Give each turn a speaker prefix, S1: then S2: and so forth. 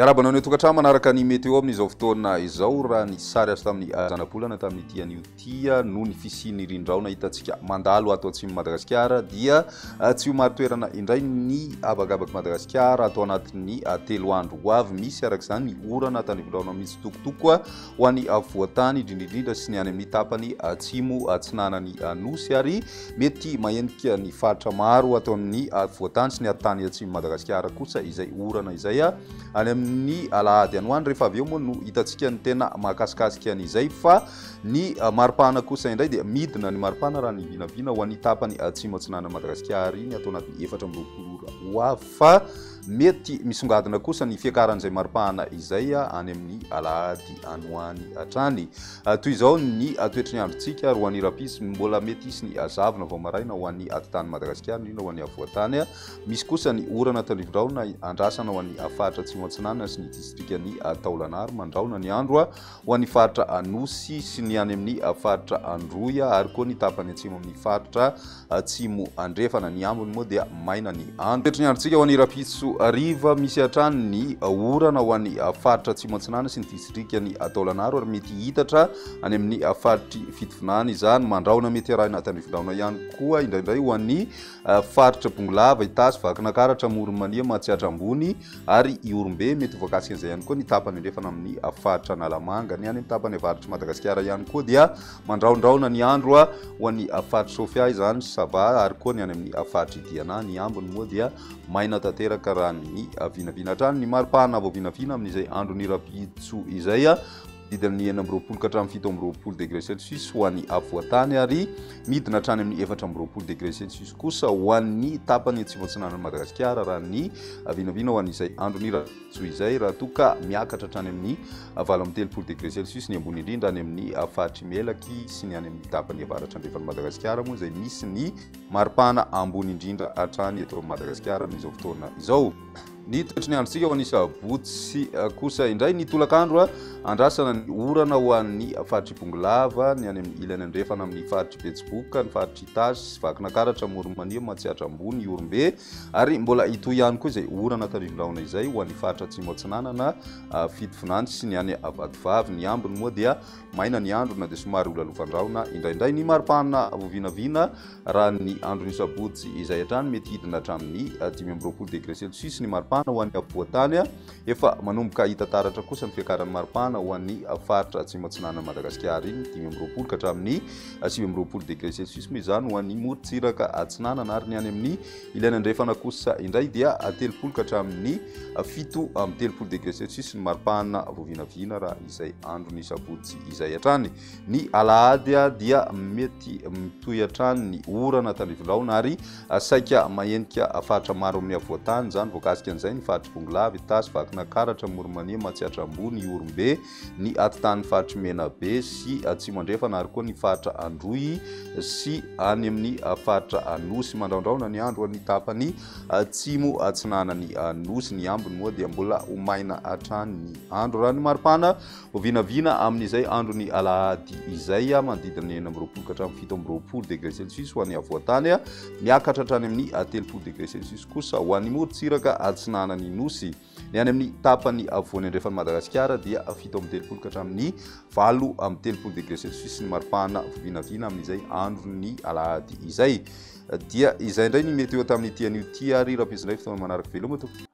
S1: Miarabana ny tokantrano manaraka ny meteo amin'izao fotoana izao raha ny sary azo tamin'ny zanabolana tamin'ny tian'io tia no ny fisian'ny rindraona hitantsika mandalo ato atsimo Madagasikara dia tsy ho maro toerana indray ny abakabaky Madagasikara atao anatin'ny 3 andro ho avy misy araka izany ny orana tandrivondraona misy tokotoko ho an'ny avoatany indrindrindrindra sy ny any amin'ny tapany atsimo atsinanany nosy ary mety mahenika ny faritra maro atao amin'ny avoatany sy ny atany atsimo Madagasikara kosa izay orana izay ny alahady anoany rehefa avy eo moa no hitantsika ny tena mahakasikasika an'izay fa ny maripana kosa indray dia midina ny maripana raha ny vinavina ho an'ny tapany atsimo atsinana Madagasikara iny atao anatin'ny 4 ho avy fa mety misongadina kosa ny fiakaran'izay maripana izay any amin'ny alahady anoany hatrany toy izao ny toetry ny androntsika ho an'ny rapisy mbola mety isy ny azavina vao maraina ho an'ny atitany Madagasikara indrindra ho an'ny avoatany misy kosa ny orana tandrivondraona andrasana ho an'ny faritra atsimo atsinana sy ny distrikany Taolagnaro mandraona ny andro ho an'ny faritra anosy sy ny any amin'ny faritra androya ary koa ny tapany atsimo amin'ny faritra atsimo andrefana ny ambony moa dia maina ny andro toetry ny androntsika ho an'ny rapiso ariva misy hatrany ny orana ho an'ny faritra atsimo atsinana sy ny distrikany Taolagnaro ary mety hitatra any amin'ny faritry fitovinany izany mandraona mety arahina tandrivondraona ihany koa indraindray ho an'ny faritra Bongolava Itasy Vakinakaratra Moronmania Mahatsiatra ambony ary Iorombe mety voakasika izay ihany koa ny tapany andrefana amin'ny faritra Analamanga ny any amin'ny tapany avaratra Madagasikara ihany koa dia mandraondraona ny andro ho an'ny faritra Sofia izany Sava ary koa ny any amin'ny faritra Diana ny ambony moa dia maina tanteraka raha ny vinavina hatrany ny maripana vao vinavina amin'izay andro ny rapitso izay didiny 9 ka hatramin'ny 7 degré Celsius ho an'ny avoatany ary midina hatrany amin'ny 4 degré Celsius kosa ho an'ny tapany atsimo atsinanan'i Madagasikara raha ny vinavina ho an'izay andro ny rapitso izay raha toka miakatra hatrany amin'ny 13 degré Celsius ny ambony indrindra any amin'ny faritry Melaky sy ny any amin'ny tapany avaratra andrefan'i Madagasikara moa izay misy ny maripana ambony indrindra hatrany eto Madagasikara amin'izao fotoana izao. Ny toetry ny androntsika ho an'ny sabotsy kosa indray ny tolakandro andrasana ny orana ho an'ny faritry Bongolava ny any amin'ny ilany andrefana amin'ny faritry Betsiboka ny faritry Itasy Vakinakaratra Moronmania Mahatsiatra ambony Iorombe ary mbola hitoy ihany koa izay orana tandrivondraona izay ho an'ny faritra atsimo atsinana fitovinany sy ny any Avatovavy ny ambony moa dia maina ny andro na dia somary olalovandraona indraindray ny maripana vovinavina raha ny andro ny sabotsy izay hatrany mety hidina hatramin'ny 15 degré Celsius ny maripana ho an'ny avoatany efa manomboka hita taratra kosa ny fiakaran'ny maripana ho an'ny faritra atsimo atsinana Madagasikara iny 15 ka hatramin'ny 17 degré Celsius moa izany ho an'ny morontsiraka atsinanana ary ny any amin'ny ilany andrefana kosa indray dia 30 ka hatramin'ny 17 degré Celsius ny maripana vovinavina raha izay andro ny sabotsy izay hatrany ny alahady dia mety mitoy hatrany ny orana tandrivondraona ary saika mahenika faritra maro amin'ny avoatany zany voakasika an'izay ny faritry Bongolava Itasy Vakinakaratra Moronmania Mahatsiatra ambony Iorombe ny atitany faritry Menabe sy atsimo andrefana ary koa ny faritra Androy sy any amin'ny faritra anosy mandraondraona ny andro ny tapany atsimo atsinanany nosy ny ambony moa dia mbola ho maina hatrany ny andro raha ny maripana vinavina amin'izay andro ny alahady izay manodidina 9 ka hatramin'ny 17 degré Celsius ho an'ny avoatany miakatra hatrany amin'ny 30 degré Celsius kosa ho an'ny morontsiraka atsinanany nosy ny any amin'ny tapany avoany andrefan'i Madagasikara dia 17 ka hatramin'ny 30 degré Celsius ny maripana vinavina amin'izay andro ny alahady izay dia izay indray ny meteo tamin'ny tian'io tia ary rapiso indray fotoana manaraka veloma to